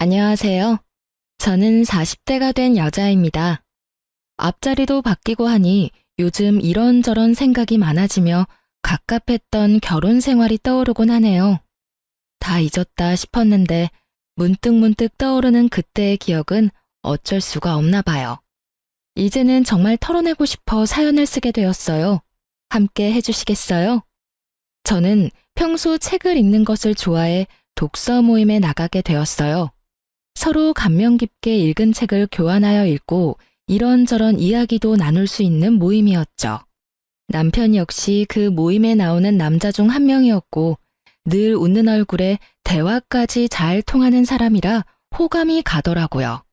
안녕하세요. 저는 40대가 된 여자입니다. 앞자리도 바뀌고 하니 요즘 이런저런 생각이 많아지며 갑갑했던 결혼 생활이 떠오르곤 하네요. 다 잊었다 싶었는데 문득문득 떠오르는 그때의 기억은 어쩔 수가 없나 봐요. 이제는 정말 털어내고 싶어 사연을 쓰게 되었어요. 함께 해주시겠어요? 저는 평소 책을 읽는 것을 좋아해 독서 모임에 나가게 되었어요. 서로 감명 깊게 읽은 책을 교환하여 읽고 이런저런 이야기도 나눌 수 있는 모임이었죠. 남편 역시 그 모임에 나오는 남자 중 한 명이었고 늘 웃는 얼굴에 대화까지 잘 통하는 사람이라 호감이 가더라고요.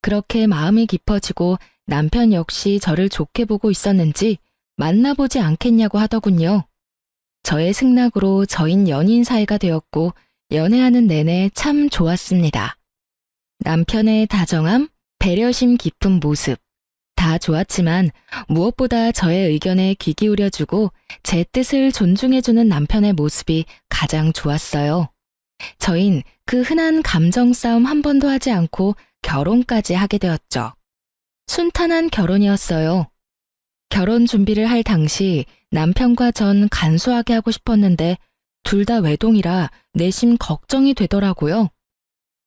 그렇게 마음이 깊어지고 남편 역시 저를 좋게 보고 있었는지 만나보지 않겠냐고 하더군요. 저의 승낙으로 저흰 연인 사이가 되었고 연애하는 내내 참 좋았습니다. 남편의 다정함, 배려심 깊은 모습, 다 좋았지만 무엇보다 저의 의견에 귀 기울여주고 제 뜻을 존중해주는 남편의 모습이 가장 좋았어요. 저흰 그 흔한 감정 싸움 한 번도 하지 않고 결혼까지 하게 되었죠. 순탄한 결혼이었어요. 결혼 준비를 할 당시 남편과 전 간소하게 하고 싶었는데 둘 다 외동이라 내심 걱정이 되더라고요.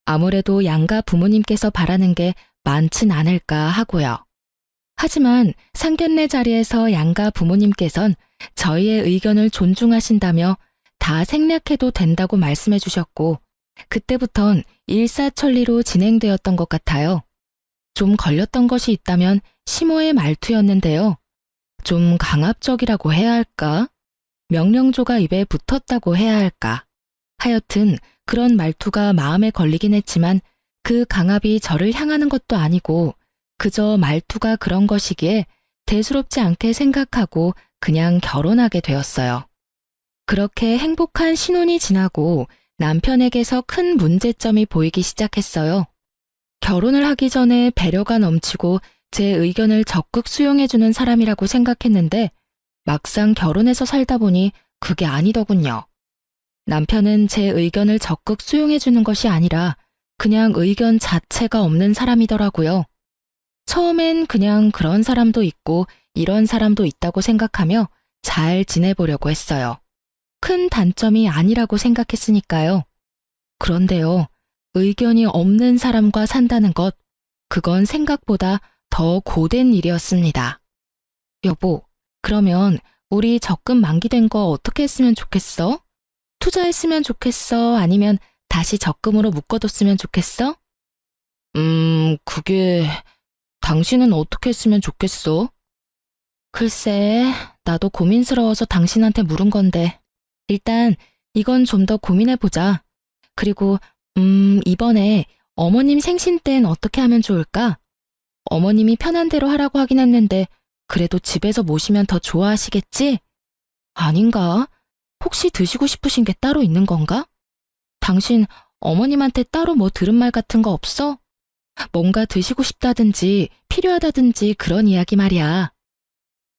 아무래도 양가 부모님께서 바라는 게 많진 않을까 하고요. 하지만 상견례 자리에서 양가 부모님께선 저희의 의견을 존중하신다며 다 생략해도 된다고 말씀해 주셨고 그때부턴 일사천리로 진행되었던 것 같아요. 좀 걸렸던 것이 있다면 시모의 말투였는데요. 좀 강압적이라고 해야 할까? 명령조가 입에 붙었다고 해야 할까? 하여튼 그런 말투가 마음에 걸리긴 했지만 그 강압이 저를 향하는 것도 아니고 그저 말투가 그런 것이기에 대수롭지 않게 생각하고 그냥 결혼하게 되었어요. 그렇게 행복한 신혼이 지나고 남편에게서 큰 문제점이 보이기 시작했어요. 결혼을 하기 전에 배려가 넘치고 제 의견을 적극 수용해주는 사람이라고 생각했는데 막상 결혼해서 살다 보니 그게 아니더군요. 남편은 제 의견을 적극 수용해주는 것이 아니라 그냥 의견 자체가 없는 사람이더라고요. 처음엔 그냥 그런 사람도 있고 이런 사람도 있다고 생각하며 잘 지내보려고 했어요. 큰 단점이 아니라고 생각했으니까요. 그런데요, 의견이 없는 사람과 산다는 것, 그건 생각보다 더 고된 일이었습니다. 여보, 그러면 우리 적금 만기된 거 어떻게 했으면 좋겠어? 투자했으면 좋겠어? 아니면 다시 적금으로 묶어뒀으면 좋겠어? 그게 당신은 어떻게 했으면 좋겠어? 글쎄, 나도 고민스러워서 당신한테 물은 건데 일단 이건 좀 더 고민해보자. 그리고 이번에 어머님 생신 땐 어떻게 하면 좋을까? 어머님이 편한 대로 하라고 하긴 했는데 그래도 집에서 모시면 더 좋아하시겠지? 아닌가? 혹시 드시고 싶으신 게 따로 있는 건가? 당신 어머님한테 따로 뭐 들은 말 같은 거 없어? 뭔가 드시고 싶다든지 필요하다든지 그런 이야기 말이야.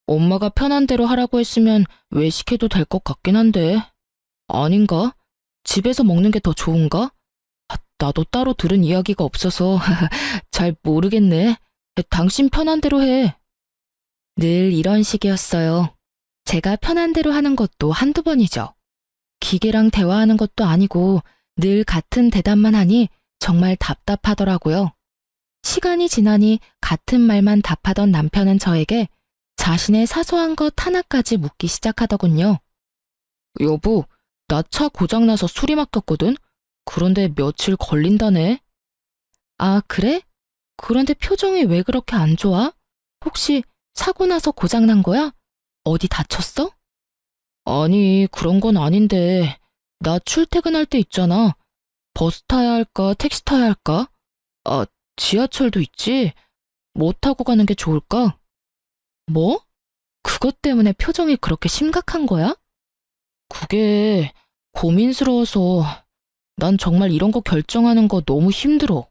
엄마가 편한 대로 하라고 했으면 외식해도 될 것 같긴 한데. 아닌가? 집에서 먹는 게 더 좋은가? 나도 따로 들은 이야기가 없어서 잘 모르겠네. 당신 편한 대로 해. 늘 이런 식이었어요. 제가 편한 대로 하는 것도 한두 번이죠. 기계랑 대화하는 것도 아니고 늘 같은 대답만 하니 정말 답답하더라고요. 시간이 지나니 같은 말만 답하던 남편은 저에게 자신의 사소한 것 하나까지 묻기 시작하더군요. 여보, 나 차 고장나서 수리 맡겼거든? 그런데 며칠 걸린다네. 아, 그래? 그런데 표정이 왜 그렇게 안 좋아? 혹시 사고 나서 고장난 거야? 어디 다쳤어? 아니, 그런 건 아닌데. 나 출퇴근할 때 있잖아. 버스 타야 할까, 택시 타야 할까? 아, 지하철도 있지? 뭐 타고 가는 게 좋을까? 뭐? 그것 때문에 표정이 그렇게 심각한 거야? 그게 고민스러워서 난 정말 이런 거 결정하는 거 너무 힘들어.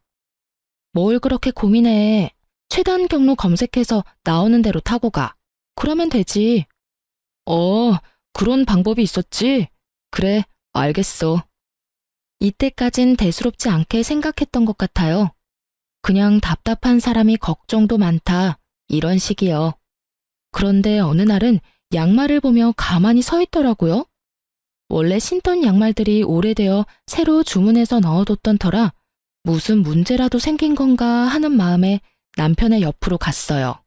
뭘 그렇게 고민해. 최단 경로 검색해서 나오는 대로 타고 가. 그러면 되지. 그런 방법이 있었지? 그래, 알겠어. 이때까진 대수롭지 않게 생각했던 것 같아요. 그냥 답답한 사람이 걱정도 많다, 이런 식이요. 그런데 어느 날은 양말을 보며 가만히 서 있더라고요. 원래 신던 양말들이 오래되어 새로 주문해서 넣어뒀던 터라 무슨 문제라도 생긴 건가 하는 마음에 남편의 옆으로 갔어요.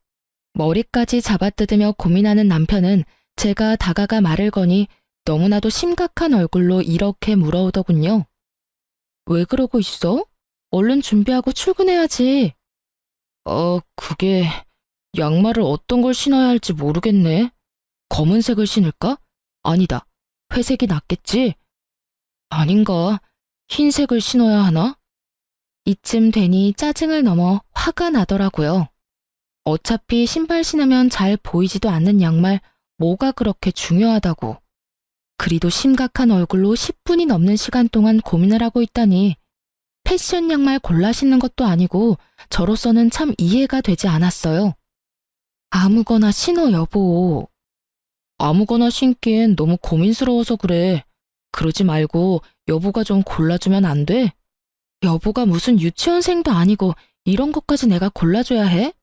머리까지 잡아뜯으며 고민하는 남편은 제가 다가가 말을 거니 너무나도 심각한 얼굴로 이렇게 물어오더군요. 왜 그러고 있어? 얼른 준비하고 출근해야지. 그게 양말을 어떤 걸 신어야 할지 모르겠네. 검은색을 신을까? 아니다. 회색이 낫겠지? 아닌가? 흰색을 신어야 하나? 이쯤 되니 짜증을 넘어 화가 나더라고요. 어차피 신발 신으면 잘 보이지도 않는 양말 뭐가 그렇게 중요하다고. 그리도 심각한 얼굴로 10분이 넘는 시간 동안 고민을 하고 있다니 패션 양말 골라 신는 것도 아니고 저로서는 참 이해가 되지 않았어요. 아무거나 신어 여보. 아무거나 신기엔 너무 고민스러워서 그래. 그러지 말고 여보가 좀 골라주면 안 돼? 여보가 무슨 유치원생도 아니고 이런 것까지 내가 골라줘야 해?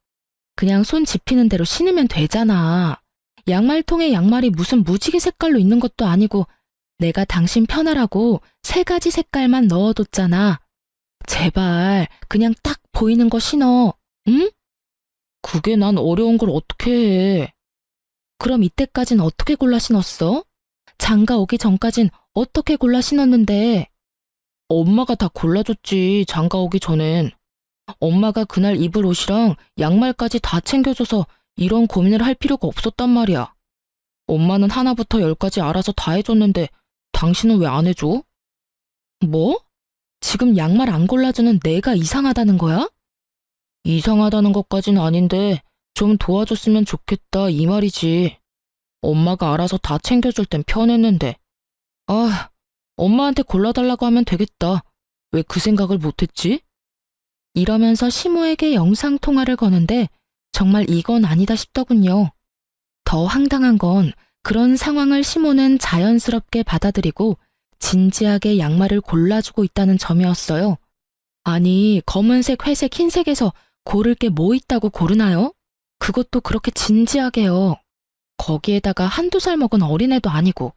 그냥 손 집히는 대로 신으면 되잖아. 양말통에 양말이 무슨 무지개 색깔로 있는 것도 아니고 내가 당신 편하라고 3가지 색깔만 넣어뒀잖아. 제발 그냥 딱 보이는 거 신어. 응? 그게 난 어려운 걸 어떻게 해. 그럼 이때까진 어떻게 골라 신었어? 장가 오기 전까진 어떻게 골라 신었는데? 엄마가 다 골라줬지, 장가 오기 전엔. 엄마가 그날 입을 옷이랑 양말까지 다 챙겨줘서 이런 고민을 할 필요가 없었단 말이야. 엄마는 하나부터 10까지 알아서 다 해줬는데 당신은 왜 안 해줘? 뭐? 지금 양말 안 골라주는 내가 이상하다는 거야? 이상하다는 것까진 아닌데 좀 도와줬으면 좋겠다 이 말이지. 엄마가 알아서 다 챙겨줄 땐 편했는데. 엄마한테 골라달라고 하면 되겠다. 왜 그 생각을 못했지? 이러면서 시모에게 영상통화를 거는데 정말 이건 아니다 싶더군요. 더 황당한 건 그런 상황을 시모는 자연스럽게 받아들이고 진지하게 양말을 골라주고 있다는 점이었어요. 아니, 검은색, 회색, 흰색에서 고를 게 뭐 있다고 고르나요? 그것도 그렇게 진지하게요. 거기에다가 1~2살 먹은 어린애도 아니고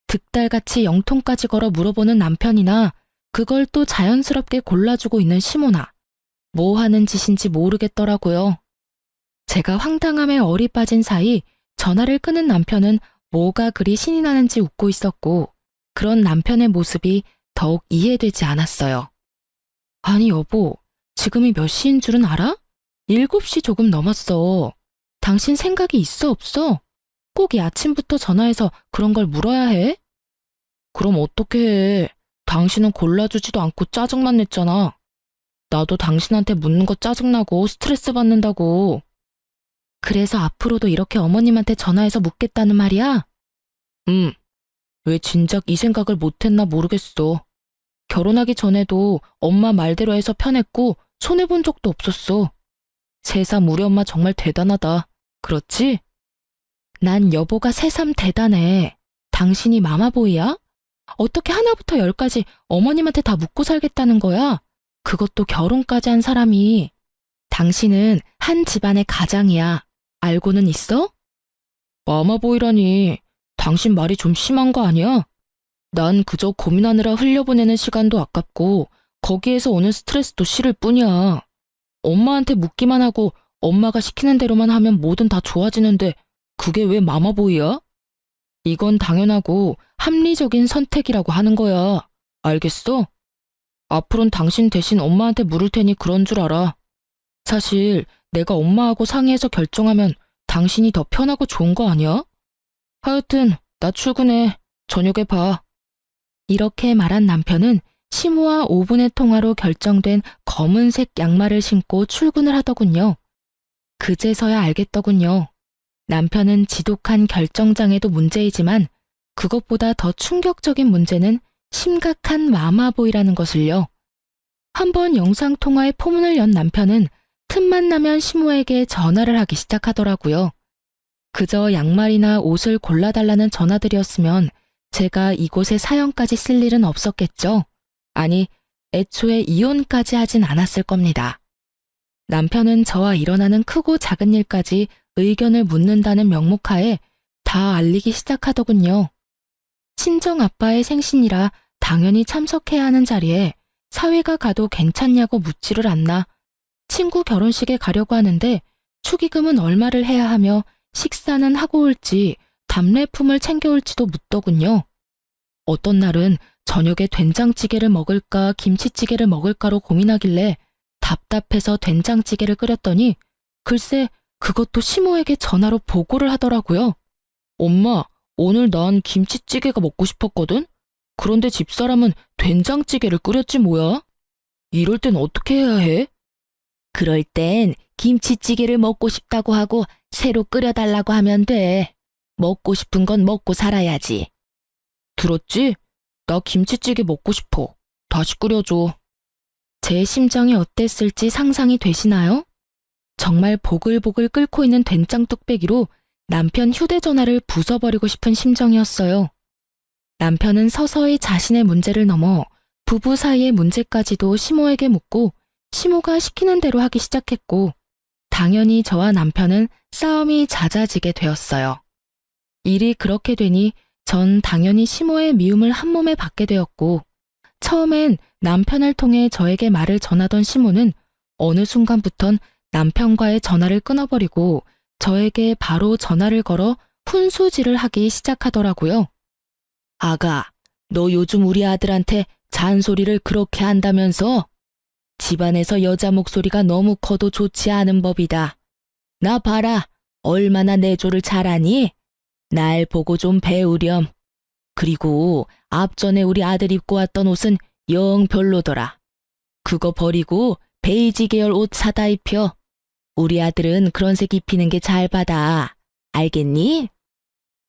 득달같이 영통까지 걸어 물어보는 남편이나 그걸 또 자연스럽게 골라주고 있는 시모나. 뭐 하는 짓인지 모르겠더라고요. 제가 황당함에 얼이 빠진 사이 전화를 끊은 남편은 뭐가 그리 신이 나는지 웃고 있었고 그런 남편의 모습이 더욱 이해되지 않았어요. 아니 여보, 지금이 몇 시인 줄은 알아? 7시 조금 넘었어. 당신 생각이 있어 없어? 꼭 이 아침부터 전화해서 그런 걸 물어야 해? 그럼 어떻게 해? 당신은 골라주지도 않고 짜증만 냈잖아. 나도 당신한테 묻는 거 짜증나고 스트레스 받는다고. 그래서 앞으로도 이렇게 어머님한테 전화해서 묻겠다는 말이야? 왜 진작 이 생각을 못했나 모르겠어. 결혼하기 전에도 엄마 말대로 해서 편했고 손해본 적도 없었어. 새삼 우리 엄마 정말 대단하다. 그렇지? 난 여보가 새삼 대단해. 당신이 마마보이야? 어떻게 하나부터 10까지 어머님한테 다 묻고 살겠다는 거야? 그것도 결혼까지 한 사람이. 당신은 한 집안의 가장이야. 알고는 있어? 마마보이라니. 당신 말이 좀 심한 거 아니야? 난 그저 고민하느라 흘려보내는 시간도 아깝고 거기에서 오는 스트레스도 싫을 뿐이야. 엄마한테 묻기만 하고 엄마가 시키는 대로만 하면 뭐든 다 좋아지는데 그게 왜 마마보이야? 이건 당연하고 합리적인 선택이라고 하는 거야. 알겠어? 앞으론 당신 대신 엄마한테 물을 테니 그런 줄 알아. 사실 내가 엄마하고 상의해서 결정하면 당신이 더 편하고 좋은 거 아니야? 하여튼 나 출근해. 저녁에 봐. 이렇게 말한 남편은 시모와 5분의 통화로 결정된 검은색 양말을 신고 출근을 하더군요. 그제서야 알겠더군요. 남편은 지독한 결정장애도 문제이지만 그것보다 더 충격적인 문제는 심각한 마마보이라는 것을요. 한번 영상통화에 포문을 연 남편은 틈만 나면 시모에게 전화를 하기 시작하더라고요. 그저 양말이나 옷을 골라달라는 전화들이었으면 제가 이곳에 사연까지 쓸 일은 없었겠죠. 아니, 애초에 이혼까지 하진 않았을 겁니다. 남편은 저와 일어나는 크고 작은 일까지 의견을 묻는다는 명목하에 다 알리기 시작하더군요. 친정 아빠의 생신이라 당연히 참석해야 하는 자리에 사회가 가도 괜찮냐고 묻지를 않나 친구 결혼식에 가려고 하는데 축의금은 얼마를 해야 하며 식사는 하고 올지 답례품을 챙겨올지도 묻더군요. 어떤 날은 저녁에 된장찌개를 먹을까 김치찌개를 먹을까로 고민하길래 답답해서 된장찌개를 끓였더니 글쎄 그것도 시모에게 전화로 보고를 하더라고요. 엄마, 오늘 난 김치찌개가 먹고 싶었거든? 그런데 집사람은 된장찌개를 끓였지 뭐야? 이럴 땐 어떻게 해야 해? 그럴 땐 김치찌개를 먹고 싶다고 하고 새로 끓여달라고 하면 돼. 먹고 싶은 건 먹고 살아야지. 들었지? 나 김치찌개 먹고 싶어. 다시 끓여줘. 제 심정이 어땠을지 상상이 되시나요? 정말 보글보글 끓고 있는 된장 뚝배기로 남편 휴대전화를 부숴버리고 싶은 심정이었어요. 남편은 서서히 자신의 문제를 넘어 부부 사이의 문제까지도 시모에게 묻고 시모가 시키는 대로 하기 시작했고 당연히 저와 남편은 싸움이 잦아지게 되었어요. 일이 그렇게 되니 전 당연히 시모의 미움을 한몸에 받게 되었고 처음엔 남편을 통해 저에게 말을 전하던 시모는 어느 순간부턴 남편과의 전화를 끊어버리고 저에게 바로 전화를 걸어 훈수질을 하기 시작하더라고요. 아가, 너 요즘 우리 아들한테 잔소리를 그렇게 한다면서? 집안에서 여자 목소리가 너무 커도 좋지 않은 법이다. 나 봐라, 얼마나 내조를 잘하니? 날 보고 좀 배우렴. 그리고 앞전에 우리 아들 입고 왔던 옷은 영 별로더라. 그거 버리고 베이지 계열 옷 사다 입혀. 우리 아들은 그런 색 입히는 게 잘 받아. 알겠니?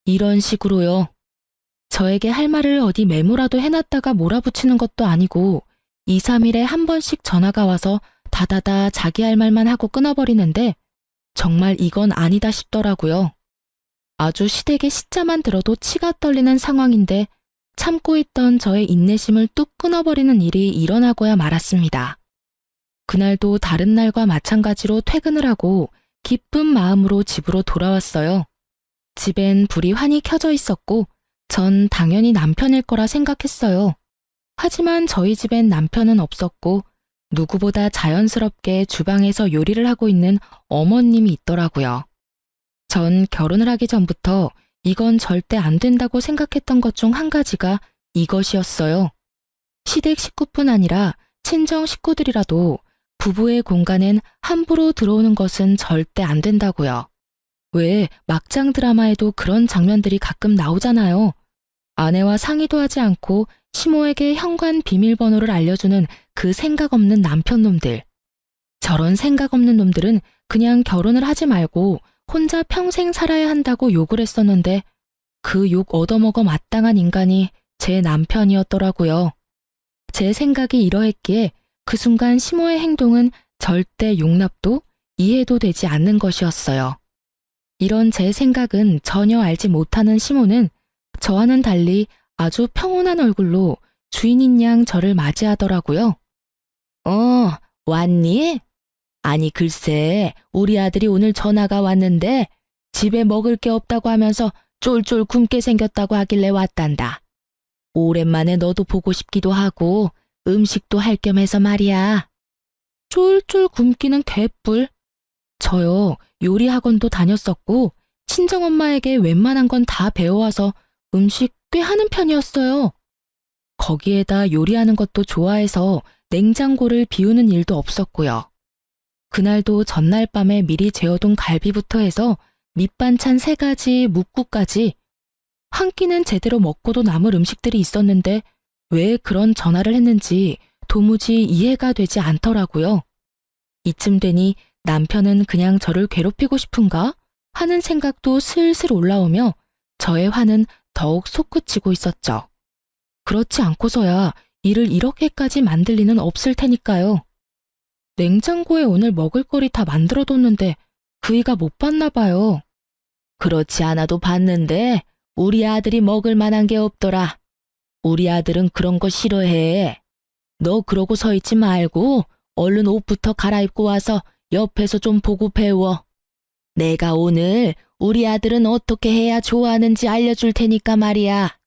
이런 식으로요. 저에게 할 말을 어디 메모라도 해놨다가 몰아붙이는 것도 아니고 2, 3일에 한 번씩 전화가 와서 다다다 자기 할 말만 하고 끊어버리는데 정말 이건 아니다 싶더라고요. 아주 시댁의 시자만 들어도 치가 떨리는 상황인데 참고 있던 저의 인내심을 뚝 끊어버리는 일이 일어나고야 말았습니다. 그날도 다른 날과 마찬가지로 퇴근을 하고 기쁜 마음으로 집으로 돌아왔어요. 집엔 불이 환히 켜져 있었고 전 당연히 남편일 거라 생각했어요. 하지만 저희 집엔 남편은 없었고 누구보다 자연스럽게 주방에서 요리를 하고 있는 어머님이 있더라고요. 전 결혼을 하기 전부터 이건 절대 안 된다고 생각했던 것 중 한 가지가 이것이었어요. 시댁 식구뿐 아니라 친정 식구들이라도 부부의 공간엔 함부로 들어오는 것은 절대 안 된다고요. 왜 막장 드라마에도 그런 장면들이 가끔 나오잖아요. 아내와 상의도 하지 않고 시모에게 현관 비밀번호를 알려주는 그 생각 없는 남편놈들. 저런 생각 없는 놈들은 그냥 결혼을 하지 말고 혼자 평생 살아야 한다고 욕을 했었는데 그 욕 얻어먹어 마땅한 인간이 제 남편이었더라고요. 제 생각이 이러했기에 그 순간 시모의 행동은 절대 용납도 이해도 되지 않는 것이었어요. 이런 제 생각은 전혀 알지 못하는 시모는 저와는 달리 아주 평온한 얼굴로 주인인 양 저를 맞이하더라고요. 왔니? 아니 글쎄 우리 아들이 오늘 전화가 왔는데 집에 먹을 게 없다고 하면서 쫄쫄 굶게 생겼다고 하길래 왔단다. 오랜만에 너도 보고 싶기도 하고 음식도 할 겸 해서 말이야. 쫄쫄 굶기는 개뿔. 저요 요리 학원도 다녔었고 친정엄마에게 웬만한 건 다 배워와서 음식 꽤 하는 편이었어요. 거기에다 요리하는 것도 좋아해서 냉장고를 비우는 일도 없었고요. 그날도 전날 밤에 미리 재워둔 갈비부터 해서 밑반찬 3가지, 묵국까지 한 끼는 제대로 먹고도 남을 음식들이 있었는데 왜 그런 전화를 했는지 도무지 이해가 되지 않더라고요. 이쯤 되니 남편은 그냥 저를 괴롭히고 싶은가 하는 생각도 슬슬 올라오며 저의 화는 더욱 솟구치고 있었죠. 그렇지 않고서야 일을 이렇게까지 만들 리는 없을 테니까요. 냉장고에 오늘 먹을거리 다 만들어뒀는데 그이가 못 봤나 봐요. 그렇지 않아도 봤는데 우리 아들이 먹을 만한 게 없더라. 우리 아들은 그런 거 싫어해. 너 그러고 서 있지 말고 얼른 옷부터 갈아입고 와서 옆에서 좀 보고 배워. 내가 오늘 우리 아들은 어떻게 해야 좋아하는지 알려줄 테니까 말이야.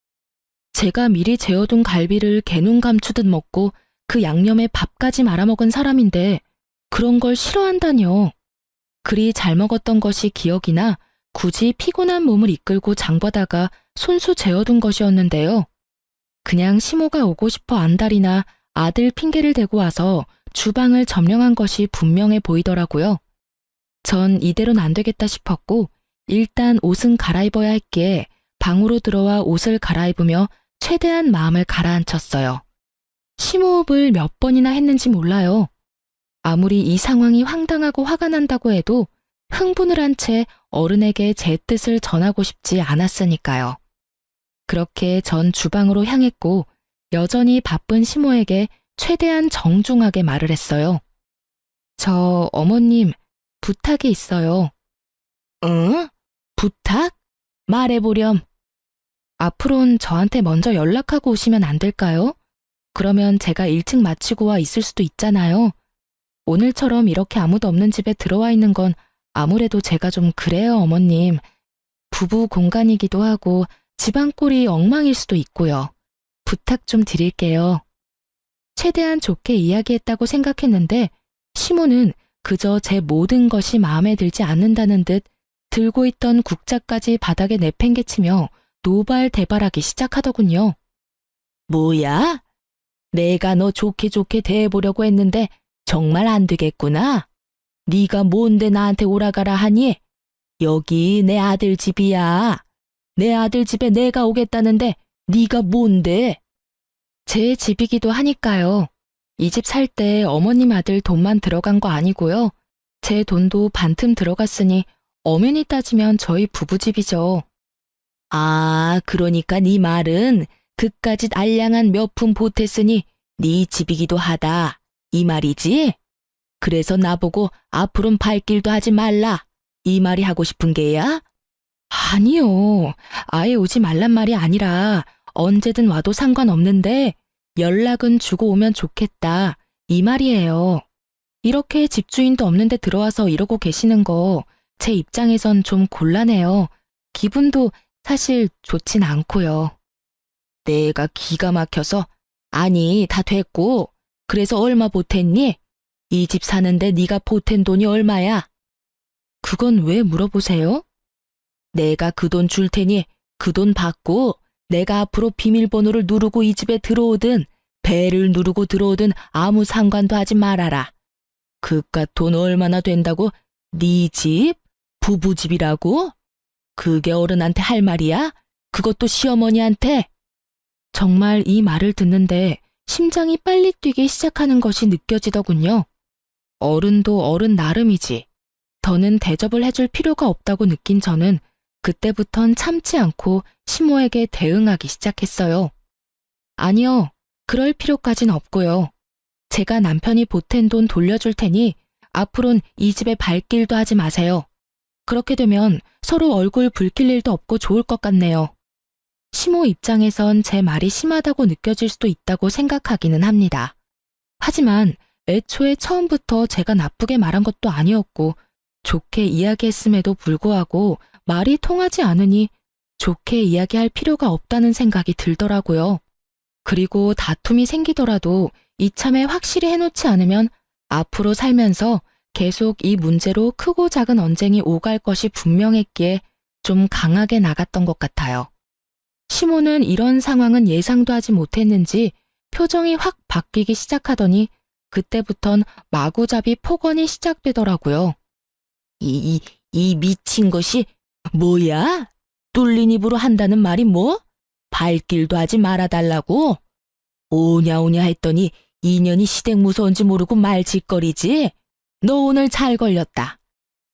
제가 미리 재워둔 갈비를 개눈 감추듯 먹고 그 양념에 밥까지 말아먹은 사람인데 그런 걸 싫어한다뇨. 그리 잘 먹었던 것이 기억이 나 굳이 피곤한 몸을 이끌고 장보다가 손수 재워둔 것이었는데요. 그냥 시모가 오고 싶어 안달이나 아들 핑계를 대고 와서 주방을 점령한 것이 분명해 보이더라고요. 전 이대로는 안 되겠다 싶었고 일단 옷은 갈아입어야 했기에 방으로 들어와 옷을 갈아입으며 최대한 마음을 가라앉혔어요. 심호흡을 몇 번이나 했는지 몰라요. 아무리 이 상황이 황당하고 화가 난다고 해도 흥분을 한 채 어른에게 제 뜻을 전하고 싶지 않았으니까요. 그렇게 전 주방으로 향했고 여전히 바쁜 시모에게 최대한 정중하게 말을 했어요. 저 어머님 부탁이 있어요. 응? 부탁? 말해보렴. 앞으론 저한테 먼저 연락하고 오시면 안 될까요? 그러면 제가 일찍 마치고 와 있을 수도 있잖아요. 오늘처럼 이렇게 아무도 없는 집에 들어와 있는 건 아무래도 제가 좀 그래요, 어머님. 부부 공간이기도 하고 집안 꼴이 엉망일 수도 있고요. 부탁 좀 드릴게요. 최대한 좋게 이야기했다고 생각했는데 시모는 그저 제 모든 것이 마음에 들지 않는다는 듯 들고 있던 국자까지 바닥에 내팽개치며 노발대발하기 시작하더군요. 뭐야? 내가 너 좋게 좋게 대해보려고 했는데 정말 안 되겠구나. 네가 뭔데 나한테 오라가라 하니? 여기 내 아들 집이야. 내 아들 집에 내가 오겠다는데 네가 뭔데? 제 집이기도 하니까요. 이 집 살 때 어머님 아들 돈만 들어간 거 아니고요. 제 돈도 반틈 들어갔으니 엄연히 따지면 저희 부부집이죠. 아, 그러니까 네 말은 그까짓 알량한 몇 푼 보탰으니 네 집이기도 하다. 이 말이지? 그래서 나보고 앞으로는 발길도 하지 말라. 이 말이 하고 싶은 게야? 아니요. 아예 오지 말란 말이 아니라 언제든 와도 상관없는데 연락은 주고 오면 좋겠다. 이 말이에요. 이렇게 집주인도 없는데 들어와서 이러고 계시는 거 제 입장에선 좀 곤란해요. 기분도 사실 좋진 않고요. 내가 기가 막혀서 아니 다 됐고 그래서 얼마 보탰니? 이 집 사는데 네가 보탠 돈이 얼마야? 그건 왜 물어보세요? 내가 그 돈 줄 테니 그 돈 받고 내가 앞으로 비밀번호를 누르고 이 집에 들어오든 배를 누르고 들어오든 아무 상관도 하지 말아라. 그깟 돈 얼마나 된다고 네 집? 부부집이라고? 그게 어른한테 할 말이야? 그것도 시어머니한테? 정말 이 말을 듣는데 심장이 빨리 뛰기 시작하는 것이 느껴지더군요. 어른도 어른 나름이지. 더는 대접을 해줄 필요가 없다고 느낀 저는 그때부턴 참지 않고 시모에게 대응하기 시작했어요. 아니요, 그럴 필요까진 없고요. 제가 남편이 보탠 돈 돌려줄 테니 앞으론 이 집에 발길도 하지 마세요. 그렇게 되면 서로 얼굴 붉힐 일도 없고 좋을 것 같네요. 시모 입장에선 제 말이 심하다고 느껴질 수도 있다고 생각하기는 합니다. 하지만 애초에 처음부터 제가 나쁘게 말한 것도 아니었고 좋게 이야기했음에도 불구하고 말이 통하지 않으니 좋게 이야기할 필요가 없다는 생각이 들더라고요. 그리고 다툼이 생기더라도 이참에 확실히 해놓지 않으면 앞으로 살면서 계속 이 문제로 크고 작은 언쟁이 오갈 것이 분명했기에 좀 강하게 나갔던 것 같아요. 시모는 이런 상황은 예상도 하지 못했는지 표정이 확 바뀌기 시작하더니 그때부턴 마구잡이 폭언이 시작되더라고요. 이 미친 것이 뭐야? 뚫린 입으로 한다는 말이 뭐? 발길도 하지 말아달라고? 오냐오냐 했더니 인연이 시댁 무서운지 모르고 말짓거리지? 너 오늘 잘 걸렸다.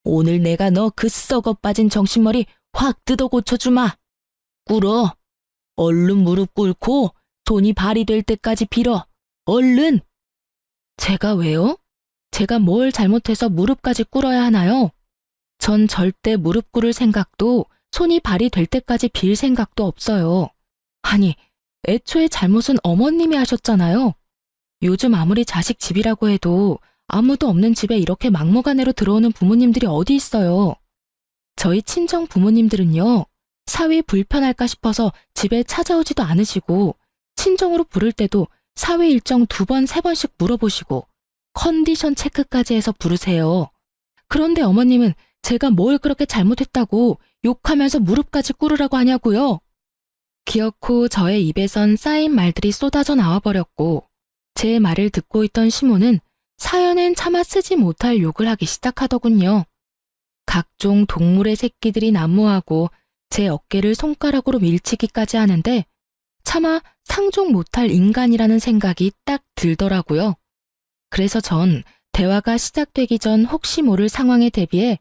오늘 내가 너 그 썩어 빠진 정신머리 확 뜯어 고쳐주마. 꿇어. 얼른 무릎 꿇고 손이 발이 될 때까지 빌어. 얼른. 제가 왜요? 제가 뭘 잘못해서 무릎까지 꿇어야 하나요? 전 절대 무릎 꿇을 생각도 손이 발이 될 때까지 빌 생각도 없어요. 아니, 애초에 잘못은 어머님이 하셨잖아요. 요즘 아무리 자식 집이라고 해도 아무도 없는 집에 이렇게 막무가내로 들어오는 부모님들이 어디 있어요. 저희 친정 부모님들은요, 사위 불편할까 싶어서 집에 찾아오지도 않으시고, 친정으로 부를 때도 사위 일정 2번, 3번씩 물어보시고, 컨디션 체크까지 해서 부르세요. 그런데 어머님은 제가 뭘 그렇게 잘못했다고 욕하면서 무릎까지 꿇으라고 하냐고요. 기어코 저의 입에선 쌓인 말들이 쏟아져 나와버렸고, 제 말을 듣고 있던 시모는 사연엔 차마 쓰지 못할 욕을 하기 시작하더군요. 각종 동물의 새끼들이 난무하고 제 어깨를 손가락으로 밀치기까지 하는데 차마 상종 못할 인간이라는 생각이 딱 들더라고요. 그래서 전 대화가 시작되기 전 혹시 모를 상황에 대비해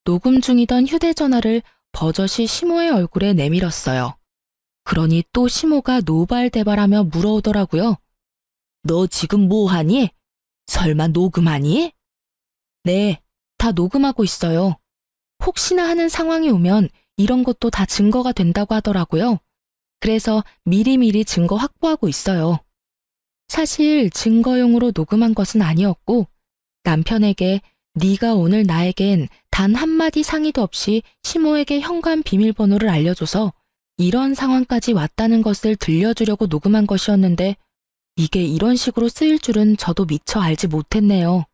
녹음 중이던 휴대전화를 버젓이 시모의 얼굴에 내밀었어요. 그러니 또 시모가 노발대발하며 물어오더라고요. 너 지금 뭐 하니? 설마 녹음하니? 네, 다 녹음하고 있어요. 혹시나 하는 상황이 오면 이런 것도 다 증거가 된다고 하더라고요. 그래서 미리미리 증거 확보하고 있어요. 사실 증거용으로 녹음한 것은 아니었고 남편에게 네가 오늘 나에겐 단 한마디 상의도 없이 시모에게 현관 비밀번호를 알려줘서 이런 상황까지 왔다는 것을 들려주려고 녹음한 것이었는데 이게 이런 식으로 쓰일 줄은 저도 미처 알지 못했네요.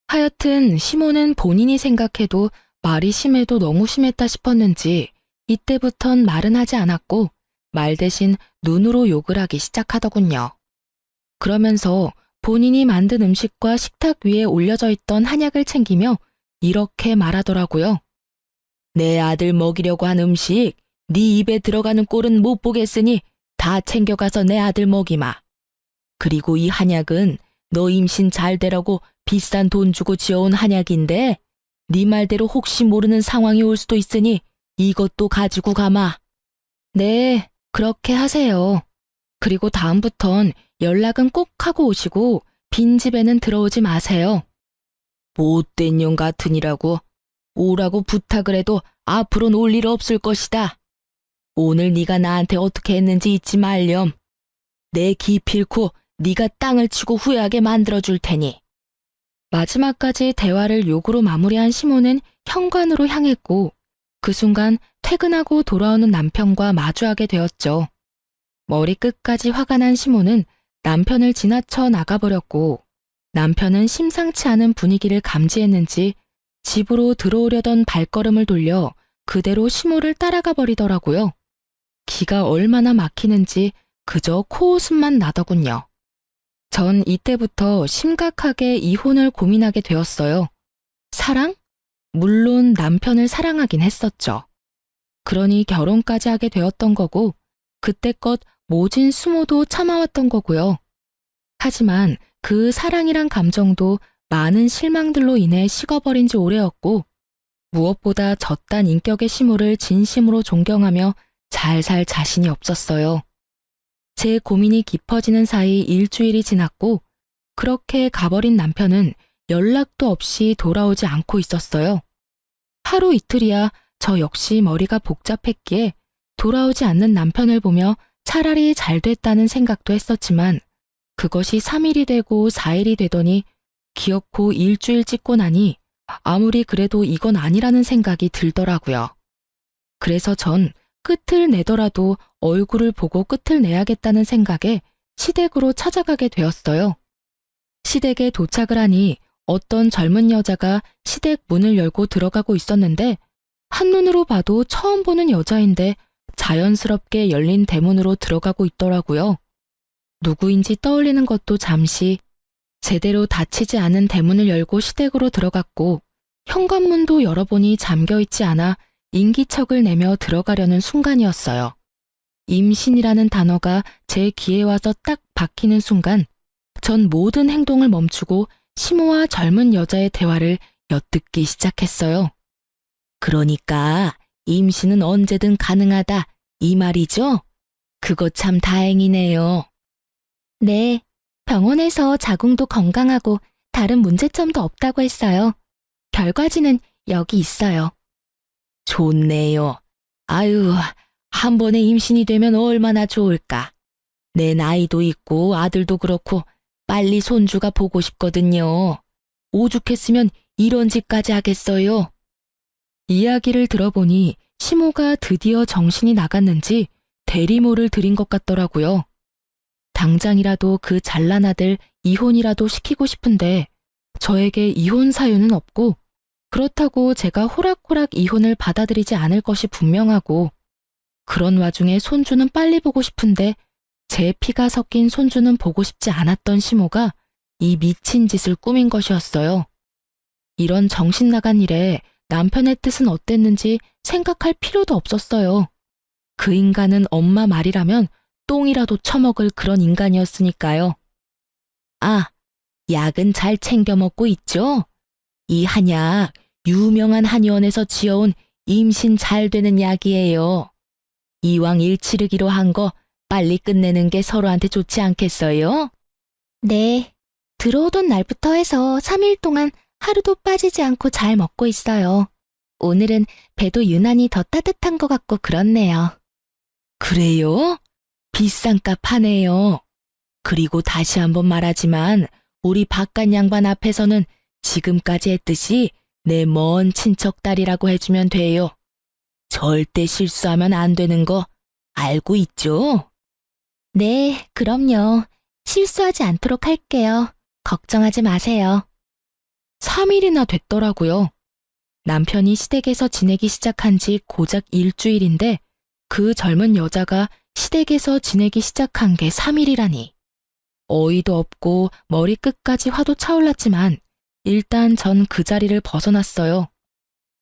하여튼 시모는 본인이 생각해도 말이 심해도 너무 심했다 싶었는지 이때부턴 말은 하지 않았고 말 대신 눈으로 욕을 하기 시작하더군요. 그러면서 본인이 만든 음식과 식탁 위에 올려져 있던 한약을 챙기며 이렇게 말하더라고요. 내 아들 먹이려고 한 음식 네 입에 들어가는 꼴은 못 보겠으니 다 챙겨가서 내 아들 먹이마. 그리고 이 한약은 너 임신 잘 되라고 비싼 돈 주고 지어온 한약인데 네 말대로 혹시 모르는 상황이 올 수도 있으니 이것도 가지고 가마. 네, 그렇게 하세요. 그리고 다음부턴 연락은 꼭 하고 오시고 빈집에는 들어오지 마세요. 못된 년 같으니라고 오라고 부탁을 해도 앞으로는 올 일 없을 것이다. 오늘 네가 나한테 어떻게 했는지 잊지 말렴. 내 기필코 네가 땅을 치고 후회하게 만들어줄 테니. 마지막까지 대화를 욕으로 마무리한 시모는 현관으로 향했고 그 순간 퇴근하고 돌아오는 남편과 마주하게 되었죠. 머리끝까지 화가 난 시모는 남편을 지나쳐 나가버렸고 남편은 심상치 않은 분위기를 감지했는지 집으로 들어오려던 발걸음을 돌려 그대로 시모를 따라가 버리더라고요. 기가 얼마나 막히는지 그저 코웃음만 나더군요. 전 이때부터 심각하게 이혼을 고민하게 되었어요. 사랑? 물론 남편을 사랑하긴 했었죠. 그러니 결혼까지 하게 되었던 거고 그때껏 모진 수모도 참아왔던 거고요. 하지만 그 사랑이란 감정도 많은 실망들로 인해 식어버린 지 오래였고 무엇보다 저딴 인격의 시모를 진심으로 존경하며 잘 살 자신이 없었어요. 제 고민이 깊어지는 사이 일주일이 지났고 그렇게 가버린 남편은 연락도 없이 돌아오지 않고 있었어요. 하루 이틀이야 저 역시 머리가 복잡했기에 돌아오지 않는 남편을 보며 차라리 잘 됐다는 생각도 했었지만 그것이 3일이 되고 4일이 되더니 기어코 일주일 찍고 나니 아무리 그래도 이건 아니라는 생각이 들더라고요. 그래서 전 끝을 내더라도 얼굴을 보고 끝을 내야겠다는 생각에 시댁으로 찾아가게 되었어요. 시댁에 도착을 하니 어떤 젊은 여자가 시댁 문을 열고 들어가고 있었는데 한눈으로 봐도 처음 보는 여자인데 자연스럽게 열린 대문으로 들어가고 있더라고요. 누구인지 떠올리는 것도 잠시 제대로 닫히지 않은 대문을 열고 시댁으로 들어갔고 현관문도 열어보니 잠겨있지 않아 인기척을 내며 들어가려는 순간이었어요. 임신이라는 단어가 제 귀에 와서 딱 박히는 순간 전 모든 행동을 멈추고 시모와 젊은 여자의 대화를 엿듣기 시작했어요. 그러니까 임신은 언제든 가능하다 이 말이죠? 그거 참 다행이네요. 네, 병원에서 자궁도 건강하고 다른 문제점도 없다고 했어요. 결과지는 여기 있어요. 좋네요. 아유, 한 번에 임신이 되면 얼마나 좋을까. 내 나이도 있고 아들도 그렇고 빨리 손주가 보고 싶거든요. 오죽했으면 이런 짓까지 하겠어요. 이야기를 들어보니 시모가 드디어 정신이 나갔는지 대리모를 들인 것 같더라고요. 당장이라도 그 잘난 아들 이혼이라도 시키고 싶은데 저에게 이혼 사유는 없고 그렇다고 제가 호락호락 이혼을 받아들이지 않을 것이 분명하고 그런 와중에 손주는 빨리 보고 싶은데 제 피가 섞인 손주는 보고 싶지 않았던 시모가 이 미친 짓을 꾸민 것이었어요. 이런 정신 나간 일에 남편의 뜻은 어땠는지 생각할 필요도 없었어요. 그 인간은 엄마 말이라면 똥이라도 처먹을 그런 인간이었으니까요. 아, 약은 잘 챙겨 먹고 있죠? 이 한약 유명한 한의원에서 지어온 임신 잘 되는 약이에요. 이왕 일 치르기로 한 거 빨리 끝내는 게 서로한테 좋지 않겠어요? 네, 들어오던 날부터 해서 3일 동안 하루도 빠지지 않고 잘 먹고 있어요. 오늘은 배도 유난히 더 따뜻한 것 같고 그렇네요. 그래요? 비싼 값 하네요. 그리고 다시 한번 말하지만 우리 바깥 양반 앞에서는 지금까지 했듯이 내 먼 친척 딸이라고 해주면 돼요. 절대 실수하면 안 되는 거 알고 있죠? 네, 그럼요. 실수하지 않도록 할게요. 걱정하지 마세요. 3일이나 됐더라고요. 남편이 시댁에서 지내기 시작한 지 고작 일주일인데 그 젊은 여자가 시댁에서 지내기 시작한 게 3일이라니. 어이도 없고 머리 끝까지 화도 차올랐지만 일단 전 그 자리를 벗어났어요.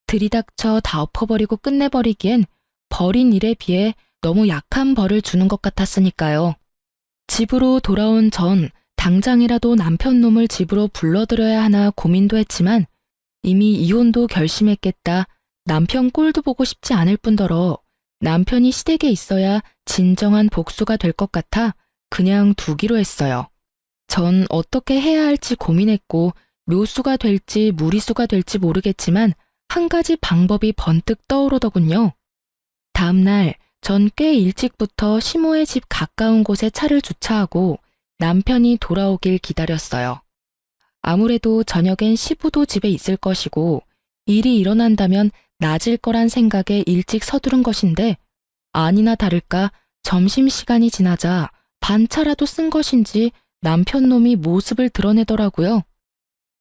들이닥쳐 다 엎어버리고 끝내버리기엔 벌인 일에 비해 너무 약한 벌을 주는 것 같았으니까요. 집으로 돌아온 전 당장이라도 남편 놈을 집으로 불러들여야 하나 고민도 했지만 이미 이혼도 결심했겠다. 남편 꼴도 보고 싶지 않을 뿐더러 남편이 시댁에 있어야 진정한 복수가 될 것 같아 그냥 두기로 했어요. 전 어떻게 해야 할지 고민했고 묘수가 될지 무리수가 될지 모르겠지만 한 가지 방법이 번뜩 떠오르더군요. 다음날 전 꽤 일찍부터 시모의 집 가까운 곳에 차를 주차하고 남편이 돌아오길 기다렸어요. 아무래도 저녁엔 시부도 집에 있을 것이고 일이 일어난다면 낮일 거란 생각에 일찍 서두른 것인데 아니나 다를까 점심시간이 지나자 반차라도 쓴 것인지 남편 놈이 모습을 드러내더라고요.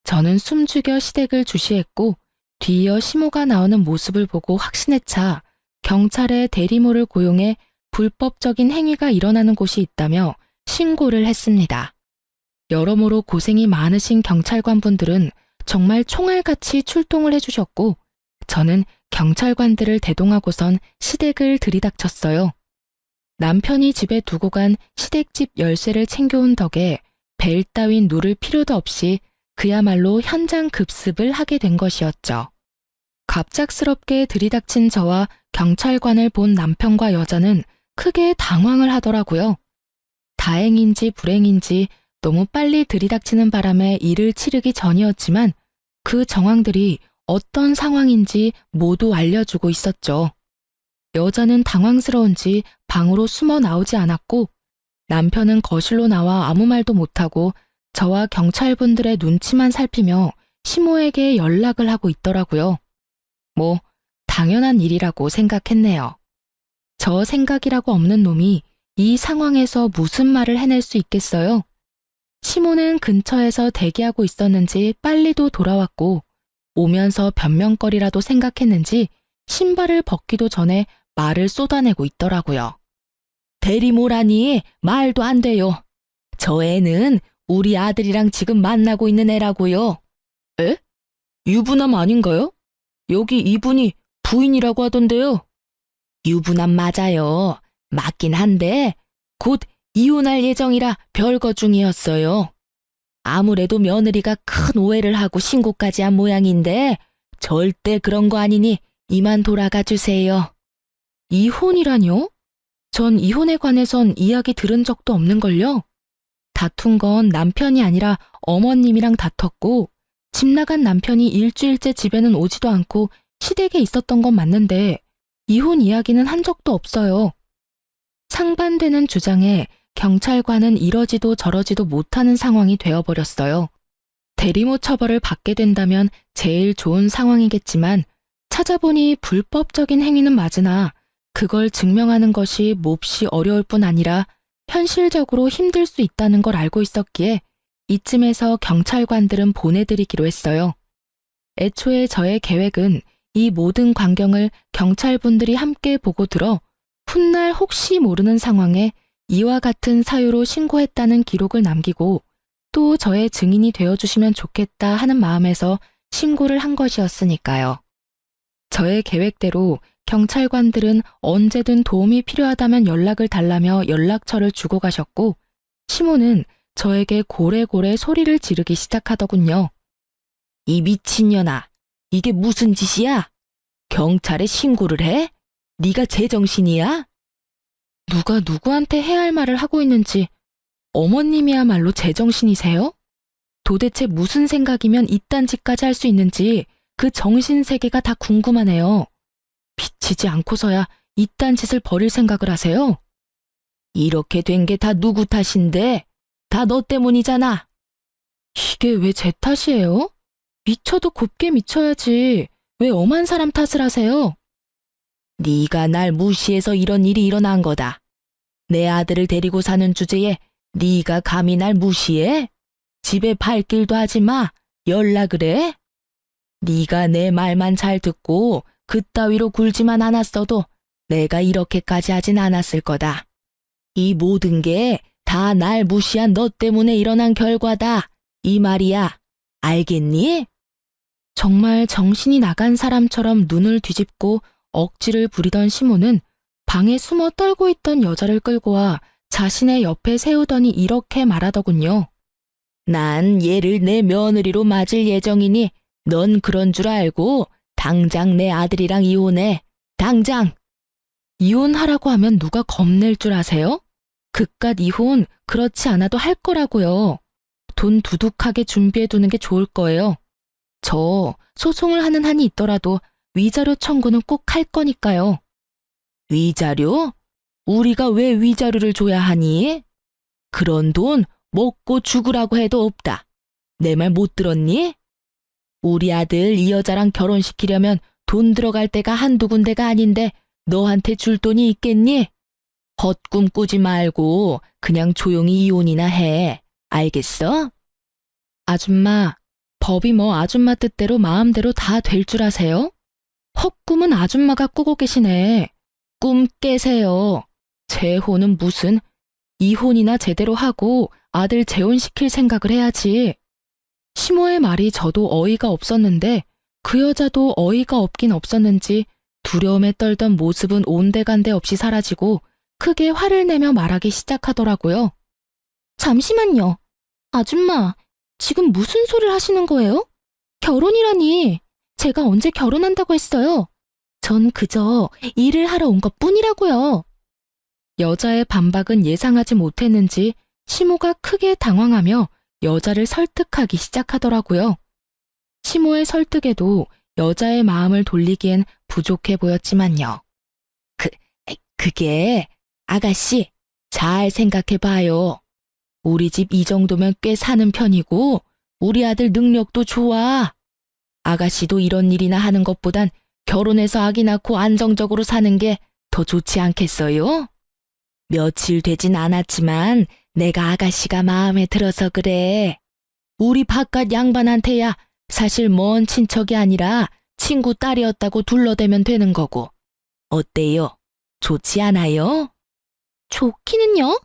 저는 숨죽여 시댁을 주시했고 뒤이어 시모가 나오는 모습을 보고 확신에 차 경찰에 대리모를 고용해 불법적인 행위가 일어나는 곳이 있다며 신고를 했습니다. 여러모로 고생이 많으신 경찰관분들은 정말 총알같이 출동을 해주셨고 저는 경찰관들을 대동하고선 시댁을 들이닥쳤어요. 남편이 집에 두고 간 시댁집 열쇠를 챙겨온 덕에 벨 따윈 누를 필요도 없이 그야말로 현장 급습을 하게 된 것이었죠. 갑작스럽게 들이닥친 저와 경찰관을 본 남편과 여자는 크게 당황을 하더라고요. 다행인지 불행인지 너무 빨리 들이닥치는 바람에 일을 치르기 전이었지만 그 정황들이 어떤 상황인지 모두 알려주고 있었죠. 여자는 당황스러운지 방으로 숨어 나오지 않았고 남편은 거실로 나와 아무 말도 못하고 저와 경찰분들의 눈치만 살피며 시모에게 연락을 하고 있더라고요. 뭐 당연한 일이라고 생각했네요. 저 생각이라고 없는 놈이 이 상황에서 무슨 말을 해낼 수 있겠어요? 시모는 근처에서 대기하고 있었는지 빨리도 돌아왔고 오면서 변명거리라도 생각했는지 신발을 벗기도 전에 말을 쏟아내고 있더라고요. 대리모라니 말도 안 돼요. 저 애는 우리 아들이랑 지금 만나고 있는 애라고요. 에? 유부남 아닌가요? 여기 이분이 부인이라고 하던데요. 유부남 맞아요. 맞긴 한데 곧 이혼할 예정이라 별거 중이었어요. 아무래도 며느리가 큰 오해를 하고 신고까지 한 모양인데 절대 그런 거 아니니 이만 돌아가 주세요. 이혼이라뇨? 전 이혼에 관해선 이야기 들은 적도 없는걸요. 다툰 건 남편이 아니라 어머님이랑 다퉜고 집 나간 남편이 일주일째 집에는 오지도 않고 시댁에 있었던 건 맞는데 이혼 이야기는 한 적도 없어요. 상반되는 주장에 경찰관은 이러지도 저러지도 못하는 상황이 되어버렸어요. 대리모 처벌을 받게 된다면 제일 좋은 상황이겠지만 찾아보니 불법적인 행위는 맞으나 그걸 증명하는 것이 몹시 어려울 뿐 아니라 현실적으로 힘들 수 있다는 걸 알고 있었기에 이쯤에서 경찰관들은 보내드리기로 했어요. 애초에 저의 계획은 이 모든 광경을 경찰분들이 함께 보고 들어 훗날 혹시 모르는 상황에 이와 같은 사유로 신고했다는 기록을 남기고 또 저의 증인이 되어주시면 좋겠다 하는 마음에서 신고를 한 것이었으니까요. 저의 계획대로 경찰관들은 언제든 도움이 필요하다면 연락을 달라며 연락처를 주고 가셨고 시모는 저에게 고래고래 소리를 지르기 시작하더군요. 이 미친년아, 이게 무슨 짓이야? 경찰에 신고를 해? 네가 제정신이야? 누가 누구한테 해야 할 말을 하고 있는지 어머님이야말로 제정신이세요? 도대체 무슨 생각이면 이딴 짓까지 할 수 있는지 그 정신세계가 다 궁금하네요. 비치지 않고서야 이딴 짓을 벌일 생각을 하세요? 이렇게 된 게 다 누구 탓인데? 다 너 때문이잖아. 이게 왜 제 탓이에요? 미쳐도 곱게 미쳐야지. 왜 엄한 사람 탓을 하세요? 네가 날 무시해서 이런 일이 일어난 거다. 내 아들을 데리고 사는 주제에 네가 감히 날 무시해? 집에 발길도 하지 마. 연락을 해? 네가 내 말만 잘 듣고 그따위로 굴지만 않았어도 내가 이렇게까지 하진 않았을 거다. 이 모든 게 다 날 무시한 너 때문에 일어난 결과다. 이 말이야. 알겠니? 정말 정신이 나간 사람처럼 눈을 뒤집고 억지를 부리던 시모는 방에 숨어 떨고 있던 여자를 끌고 와 자신의 옆에 세우더니 이렇게 말하더군요. 난 얘를 내 며느리로 맞을 예정이니 넌 그런 줄 알고 당장 내 아들이랑 이혼해. 당장! 이혼하라고 하면 누가 겁낼 줄 아세요? 그깟 이혼 그렇지 않아도 할 거라고요. 돈 두둑하게 준비해두는 게 좋을 거예요. 저 소송을 하는 한이 있더라도 위자료 청구는 꼭 할 거니까요. 위자료? 우리가 왜 위자료를 줘야 하니? 그런 돈 먹고 죽으라고 해도 없다. 내 말 못 들었니? 우리 아들 이 여자랑 결혼시키려면 돈 들어갈 데가 한두 군데가 아닌데 너한테 줄 돈이 있겠니? 헛꿈 꾸지 말고 그냥 조용히 이혼이나 해. 알겠어? 아줌마, 법이 뭐 아줌마 뜻대로 마음대로 다 될 줄 아세요? 헛꿈은 아줌마가 꾸고 계시네. 꿈 깨세요. 재혼은 무슨, 이혼이나 제대로 하고 아들 재혼시킬 생각을 해야지. 시모의 말이 저도 어이가 없었는데 그 여자도 어이가 없긴 없었는지 두려움에 떨던 모습은 온데간데 없이 사라지고 크게 화를 내며 말하기 시작하더라고요. 잠시만요. 아줌마, 지금 무슨 소리를 하시는 거예요? 결혼이라니. 제가 언제 결혼한다고 했어요? 전 그저 일을 하러 온 것뿐이라고요. 여자의 반박은 예상하지 못했는지 시모가 크게 당황하며 여자를 설득하기 시작하더라고요. 시모의 설득에도 여자의 마음을 돌리기엔 부족해 보였지만요. 그게 아가씨, 잘 생각해봐요. 우리 집 이 정도면 꽤 사는 편이고 우리 아들 능력도 좋아. 아가씨도 이런 일이나 하는 것보단 결혼해서 아기 낳고 안정적으로 사는 게 더 좋지 않겠어요? 며칠 되진 않았지만 내가 아가씨가 마음에 들어서 그래. 우리 바깥 양반한테야 사실 먼 친척이 아니라 친구 딸이었다고 둘러대면 되는 거고. 어때요? 좋지 않아요? 좋기는요?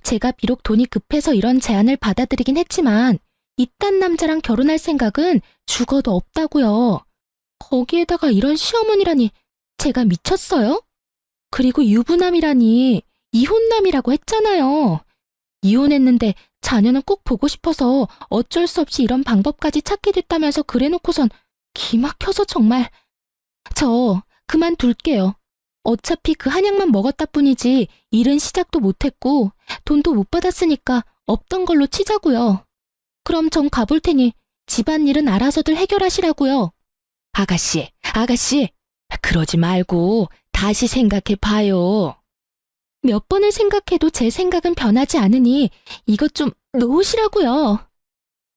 제가 비록 돈이 급해서 이런 제안을 받아들이긴 했지만 이딴 남자랑 결혼할 생각은 죽어도 없다고요. 거기에다가 이런 시어머니라니 제가 미쳤어요? 그리고 유부남이라니 이혼남이라고 했잖아요. 이혼했는데 자녀는 꼭 보고 싶어서 어쩔 수 없이 이런 방법까지 찾게 됐다면서 그래놓고선 기막혀서 정말. 저 그만둘게요. 어차피 그 한약만 먹었다 뿐이지 일은 시작도 못했고 돈도 못 받았으니까 없던 걸로 치자고요. 그럼 전 가볼 테니 집안일은 알아서들 해결하시라고요. 아가씨, 그러지 말고 다시 생각해 봐요. 몇 번을 생각해도 제 생각은 변하지 않으니 이것 좀 놓으시라고요.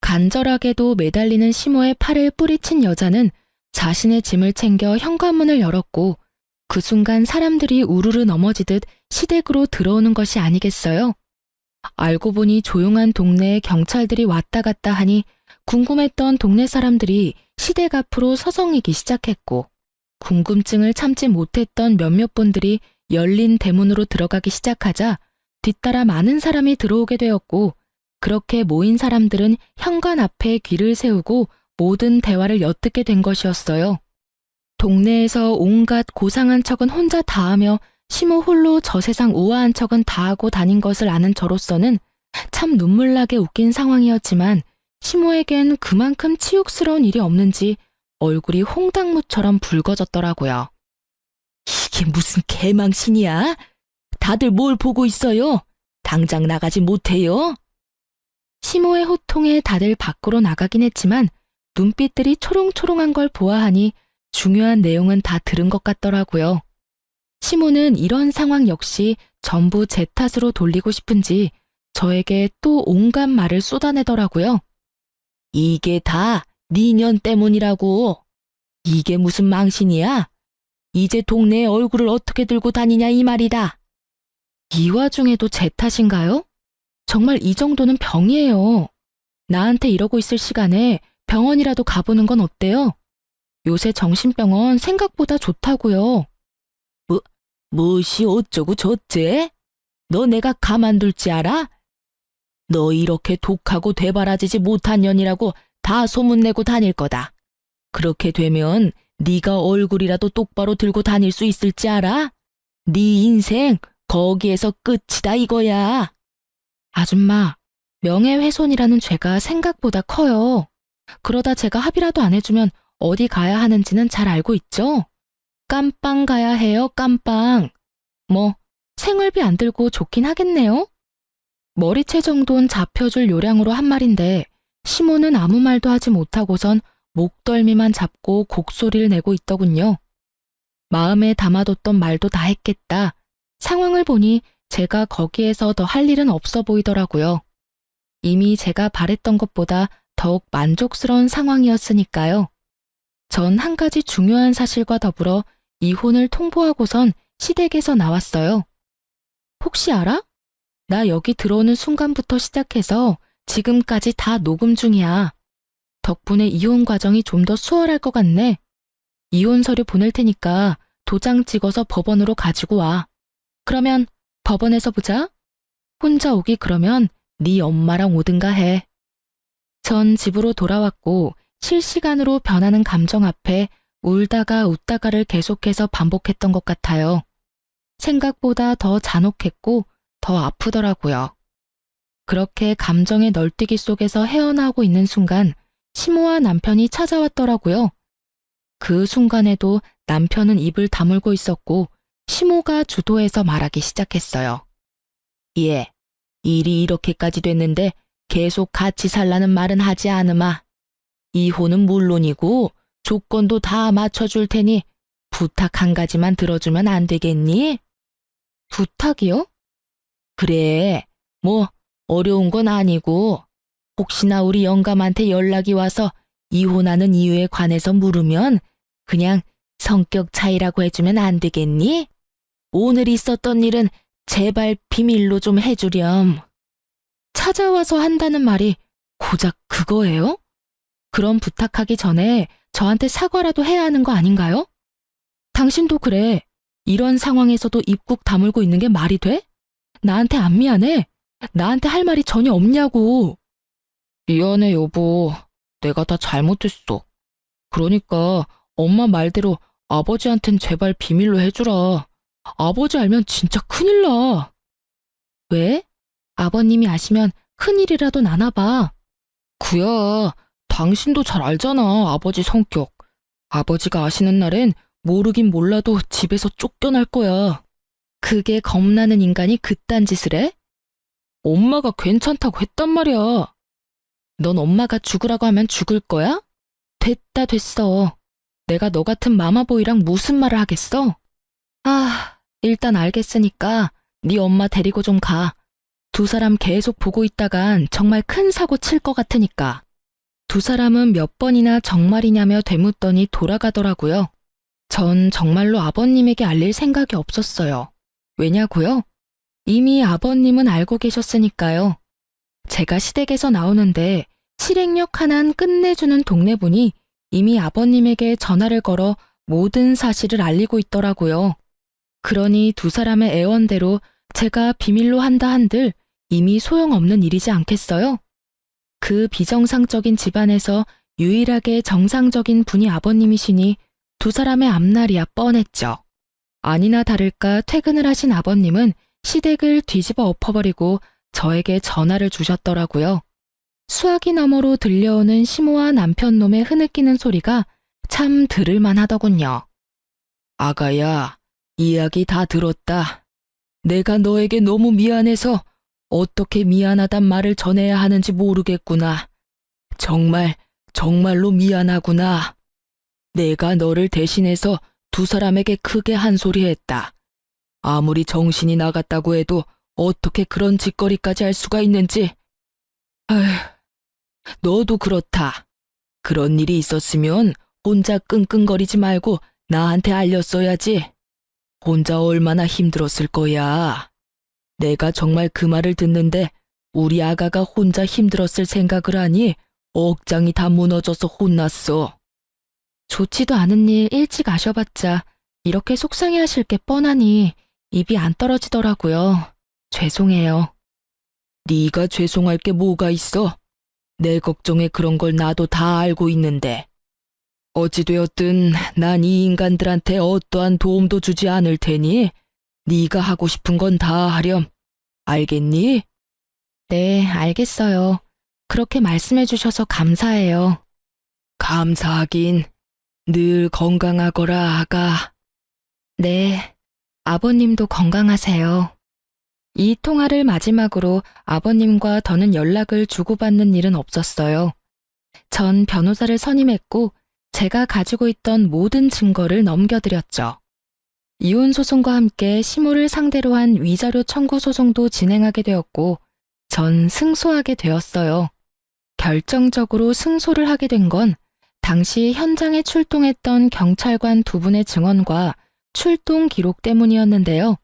간절하게도 매달리는 시모의 팔을 뿌리친 여자는 자신의 짐을 챙겨 현관문을 열었고 그 순간 사람들이 우르르 넘어지듯 시댁으로 들어오는 것이 아니겠어요? 알고 보니 조용한 동네에 경찰들이 왔다 갔다 하니 궁금했던 동네 사람들이 시댁 앞으로 서성이기 시작했고 궁금증을 참지 못했던 몇몇 분들이 열린 대문으로 들어가기 시작하자 뒤따라 많은 사람이 들어오게 되었고 그렇게 모인 사람들은 현관 앞에 귀를 세우고 모든 대화를 엿듣게 된 것이었어요. 동네에서 온갖 고상한 척은 혼자 다 하며 시모 홀로 저 세상 우아한 척은 다 하고 다닌 것을 아는 저로서는 참 눈물나게 웃긴 상황이었지만 시모에겐 그만큼 치욕스러운 일이 없는지 얼굴이 홍당무처럼 붉어졌더라고요. 이게 무슨 개망신이야? 다들 뭘 보고 있어요? 당장 나가지 못해요? 시모의 호통에 다들 밖으로 나가긴 했지만 눈빛들이 초롱초롱한 걸 보아하니 중요한 내용은 다 들은 것 같더라고요. 시모는 이런 상황 역시 전부 제 탓으로 돌리고 싶은지 저에게 또 온갖 말을 쏟아내더라고요. 이게 다 니년 때문이라고. 이게 무슨 망신이야? 이제 동네에 얼굴을 어떻게 들고 다니냐 이 말이다. 이 와중에도 제 탓인가요? 정말 이 정도는 병이에요. 나한테 이러고 있을 시간에 병원이라도 가보는 건 어때요? 요새 정신병원 생각보다 좋다고요. 무엇이 어쩌고 저째? 너 내가 가만둘지 알아? 너 이렇게 독하고 되바라지지 못한 년이라고 다 소문내고 다닐 거다. 그렇게 되면 네가 얼굴이라도 똑바로 들고 다닐 수 있을지 알아? 네 인생 거기에서 끝이다 이거야. 아줌마, 명예훼손이라는 죄가 생각보다 커요. 그러다 제가 합의라도 안 해주면 어디 가야 하는지는 잘 알고 있죠? 깜빵 가야 해요, 깜빵. 뭐 생활비 안 들고 좋긴 하겠네요. 머리채 정도는 잡혀줄 요량으로 한 말인데 시모는 아무 말도 하지 못하고선 목덜미만 잡고 곡소리를 내고 있더군요. 마음에 담아뒀던 말도 다 했겠다. 상황을 보니 제가 거기에서 더 할 일은 없어 보이더라고요. 이미 제가 바랬던 것보다 더욱 만족스러운 상황이었으니까요. 전 한 가지 중요한 사실과 더불어 이혼을 통보하고선 시댁에서 나왔어요. 혹시 알아? 나 여기 들어오는 순간부터 시작해서 지금까지 다 녹음 중이야. 덕분에 이혼 과정이 좀 더 수월할 것 같네. 이혼 서류 보낼 테니까 도장 찍어서 법원으로 가지고 와. 그러면 법원에서 보자. 혼자 오기 그러면 네 엄마랑 오든가 해. 전 집으로 돌아왔고 실시간으로 변하는 감정 앞에 울다가 웃다가를 계속해서 반복했던 것 같아요. 생각보다 더 잔혹했고 더 아프더라고요. 그렇게 감정의 널뛰기 속에서 헤어나오고 있는 순간 시모와 남편이 찾아왔더라고요. 그 순간에도 남편은 입을 다물고 있었고 시모가 주도해서 말하기 시작했어요. 예, 일이 이렇게까지 됐는데 계속 같이 살라는 말은 하지 않으마. 이혼은 물론이고 조건도 다 맞춰줄 테니 부탁 한 가지만 들어주면 안 되겠니? 부탁이요? 그래, 뭐 어려운 건 아니고 혹시나 우리 영감한테 연락이 와서 이혼하는 이유에 관해서 물으면 그냥 성격 차이라고 해주면 안 되겠니? 오늘 있었던 일은 제발 비밀로 좀 해주렴. 찾아와서 한다는 말이 고작 그거예요? 그럼 부탁하기 전에 저한테 사과라도 해야 하는 거 아닌가요? 당신도 그래. 이런 상황에서도 입국 다물고 있는 게 말이 돼? 나한테 안 미안해? 나한테 할 말이 전혀 없냐고. 미안해 여보. 내가 다 잘못했어. 그러니까 엄마 말대로 아버지한텐 제발 비밀로 해주라. 아버지 알면 진짜 큰일 나. 왜? 아버님이 아시면 큰일이라도 나나 봐. 구야, 당신도 잘 알잖아, 아버지 성격. 아버지가 아시는 날엔 모르긴 몰라도 집에서 쫓겨날 거야. 그게 겁나는 인간이 그딴 짓을 해? 엄마가 괜찮다고 했단 말이야. 넌 엄마가 죽으라고 하면 죽을 거야? 됐다 됐어. 내가 너 같은 마마보이랑 무슨 말을 하겠어? 일단 알겠으니까 네 엄마 데리고 좀 가. 두 사람 계속 보고 있다간 정말 큰 사고 칠 것 같으니까. 두 사람은 몇 번이나 정말이냐며 되묻더니 돌아가더라고요. 전 정말로 아버님에게 알릴 생각이 없었어요. 왜냐고요? 이미 아버님은 알고 계셨으니까요. 제가 시댁에서 나오는데 실행력 하나는 끝내주는 동네분이 이미 아버님에게 전화를 걸어 모든 사실을 알리고 있더라고요. 그러니 두 사람의 애원대로 제가 비밀로 한다 한들 이미 소용없는 일이지 않겠어요? 그 비정상적인 집안에서 유일하게 정상적인 분이 아버님이시니 두 사람의 앞날이야 뻔했죠. 아니나 다를까 퇴근을 하신 아버님은 시댁을 뒤집어 엎어버리고 저에게 전화를 주셨더라고요. 수화기 너머로 들려오는 심오한 남편놈의 흐느끼는 소리가 참 들을만 하더군요. 아가야, 이야기 다 들었다. 내가 너에게 너무 미안해서 어떻게 미안하단 말을 전해야 하는지 모르겠구나. 정말로 미안하구나. 내가 너를 대신해서 두 사람에게 크게 한 소리 했다. 아무리 정신이 나갔다고 해도 어떻게 그런 짓거리까지 할 수가 있는지. 아휴, 너도 그렇다. 그런 일이 있었으면 혼자 끙끙거리지 말고 나한테 알렸어야지. 혼자 얼마나 힘들었을 거야. 내가 정말 그 말을 듣는데 우리 아가가 혼자 힘들었을 생각을 하니 억장이 다 무너져서 혼났어. 좋지도 않은 일 일찍 아셔봤자 이렇게 속상해하실 게 뻔하니 입이 안 떨어지더라고요. 죄송해요. 네가 죄송할 게 뭐가 있어? 내 걱정에 그런 걸 나도 다 알고 있는데. 어찌되었든 난 이 인간들한테 어떠한 도움도 주지 않을 테니 네가 하고 싶은 건 다 하렴. 알겠니? 네, 알겠어요. 그렇게 말씀해 주셔서 감사해요. 감사하긴. 늘 건강하거라, 아가. 네, 아버님도 건강하세요. 이 통화를 마지막으로 아버님과 더는 연락을 주고받는 일은 없었어요. 전 변호사를 선임했고 제가 가지고 있던 모든 증거를 넘겨드렸죠. 이혼 소송과 함께 시모를 상대로 한 위자료 청구 소송도 진행하게 되었고 전 승소하게 되었어요. 결정적으로 승소를 하게 된 건 당시 현장에 출동했던 경찰관 두 분의 증언과 출동 기록 때문이었는데요.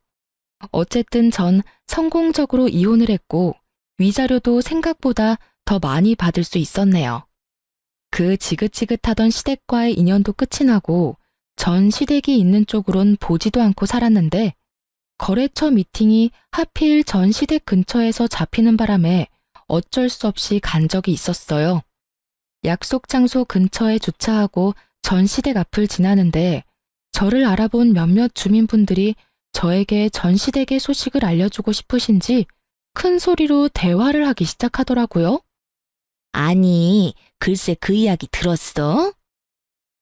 어쨌든 전 성공적으로 이혼을 했고 위자료도 생각보다 더 많이 받을 수 있었네요. 그 지긋지긋하던 시댁과의 인연도 끝이 나고 전 시댁이 있는 쪽으론 보지도 않고 살았는데 거래처 미팅이 하필 전 시댁 근처에서 잡히는 바람에 어쩔 수 없이 간 적이 있었어요. 약속 장소 근처에 주차하고 전 시댁 앞을 지나는데 저를 알아본 몇몇 주민분들이 저에게 전 시댁의 소식을 알려주고 싶으신지 큰 소리로 대화를 하기 시작하더라고요. 아니, 글쎄 그 이야기 들었어?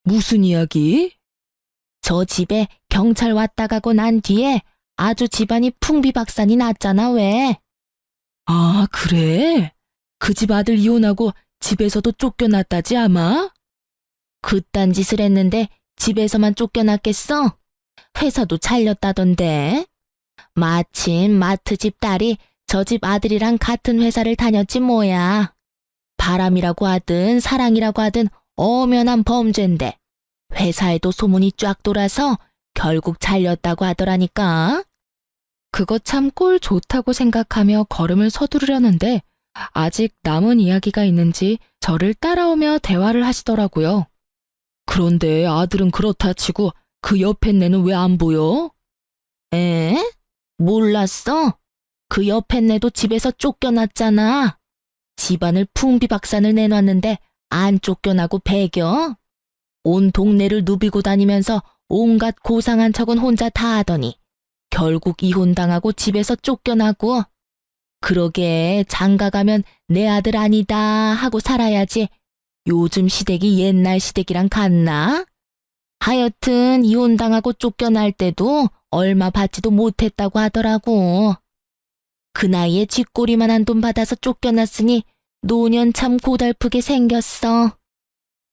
무슨 이야기? 저 집에 경찰 왔다 가고 난 뒤에 아주 집안이 풍비박산이 났잖아, 왜? 아, 그래? 그 집 아들 이혼하고 집에서도 쫓겨났다지 아마? 그딴 짓을 했는데 집에서만 쫓겨났겠어? 회사도 잘렸다던데. 마침 마트 집 딸이 저 집 아들이랑 같은 회사를 다녔지 뭐야. 바람이라고 하든 사랑이라고 하든 엄연한 범죄인데 회사에도 소문이 쫙 돌아서 결국 잘렸다고 하더라니까. 그거 참 꼴 좋다고 생각하며 걸음을 서두르려는데 아직 남은 이야기가 있는지 저를 따라오며 대화를 하시더라고요. 그런데 아들은 그렇다 치고 그 옆에 내는 왜 안 보여? 에? 몰랐어? 그 옆에 내도 집에서 쫓겨났잖아. 집안을 풍비박산을 내놨는데 안 쫓겨나고 배겨? 온 동네를 누비고 다니면서 온갖 고상한 척은 혼자 다 하더니 결국 이혼당하고 집에서 쫓겨나고. 그러게 장가가면 내 아들 아니다 하고 살아야지. 요즘 시댁이 옛날 시댁이랑 같나? 하여튼 이혼당하고 쫓겨날 때도 얼마 받지도 못했다고 하더라고. 그 나이에 쥐꼬리만한 돈 받아서 쫓겨났으니 노년 참 고달프게 생겼어.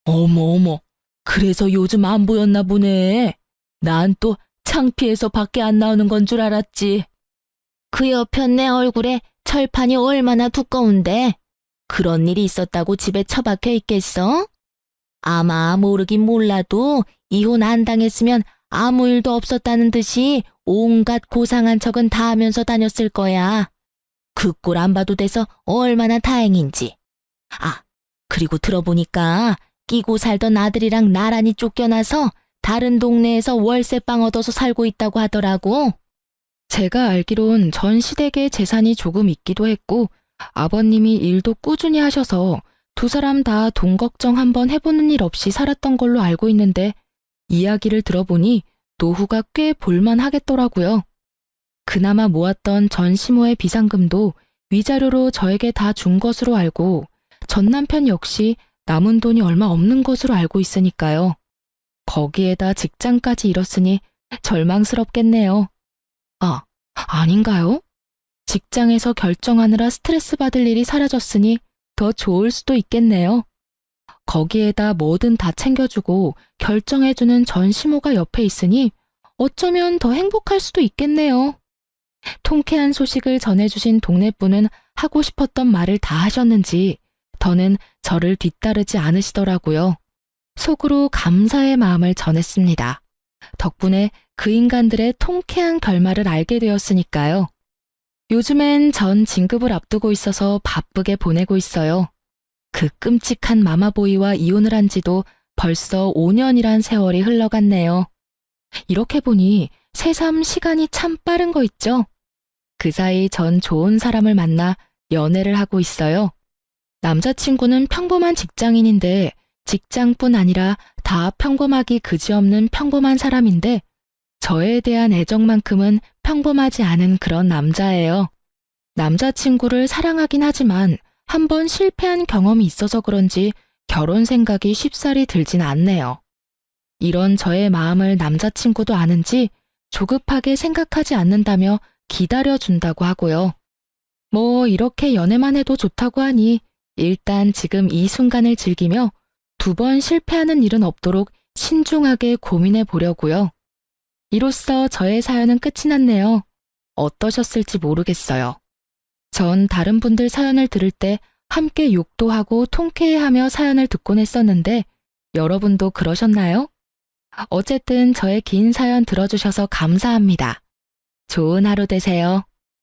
어머, 그래서 요즘 안 보였나 보네. 난 또 창피해서 밖에 안 나오는 건 줄 알았지. 그 옆편 내 얼굴에 철판이 얼마나 두꺼운데 그런 일이 있었다고 집에 처박혀 있겠어? 아마 모르긴 몰라도 이혼 안 당했으면 아무 일도 없었다는 듯이 온갖 고상한 척은 다 하면서 다녔을 거야. 그 꼴 안 봐도 돼서 얼마나 다행인지. 아, 그리고 들어보니까 끼고 살던 아들이랑 나란히 쫓겨나서 다른 동네에서 월세방 얻어서 살고 있다고 하더라고. 제가 알기론 전 시댁에 재산이 조금 있기도 했고 아버님이 일도 꾸준히 하셔서 두 사람 다 돈 걱정 한번 해보는 일 없이 살았던 걸로 알고 있는데 이야기를 들어보니 노후가 꽤 볼만하겠더라고요. 그나마 모았던 전 시모의 비상금도 위자료로 저에게 다 준 것으로 알고 전 남편 역시 남은 돈이 얼마 없는 것으로 알고 있으니까요. 거기에다 직장까지 잃었으니 절망스럽겠네요. 아, 아닌가요? 직장에서 결정하느라 스트레스 받을 일이 사라졌으니 더 좋을 수도 있겠네요. 거기에다 뭐든 다 챙겨주고 결정해주는 전 시모가 옆에 있으니 어쩌면 더 행복할 수도 있겠네요. 통쾌한 소식을 전해주신 동네분은 하고 싶었던 말을 다 하셨는지 더는 저를 뒤따르지 않으시더라고요. 속으로 감사의 마음을 전했습니다. 덕분에 그 인간들의 통쾌한 결말을 알게 되었으니까요. 요즘엔 전 진급을 앞두고 있어서 바쁘게 보내고 있어요. 그 끔찍한 마마보이와 이혼을 한 지도 벌써 5년이란 세월이 흘러갔네요. 이렇게 보니 새삼 시간이 참 빠른 거 있죠? 그 사이 전 좋은 사람을 만나 연애를 하고 있어요. 남자친구는 평범한 직장인인데 직장뿐 아니라 다 평범하기 그지없는 평범한 사람인데 저에 대한 애정만큼은 평범하지 않은 그런 남자예요. 남자친구를 사랑하긴 하지만 한번 실패한 경험이 있어서 그런지 결혼 생각이 쉽사리 들진 않네요. 이런 저의 마음을 남자친구도 아는지 조급하게 생각하지 않는다며 기다려준다고 하고요. 뭐 이렇게 연애만 해도 좋다고 하니 일단 지금 이 순간을 즐기며 2번 실패하는 일은 없도록 신중하게 고민해 보려고요. 이로써 저의 사연은 끝이 났네요. 어떠셨을지 모르겠어요. 전 다른 분들 사연을 들을 때 함께 욕도 하고 통쾌해하며 사연을 듣곤 했었는데 여러분도 그러셨나요? 어쨌든 저의 긴 사연 들어주셔서 감사합니다. 좋은 하루 되세요.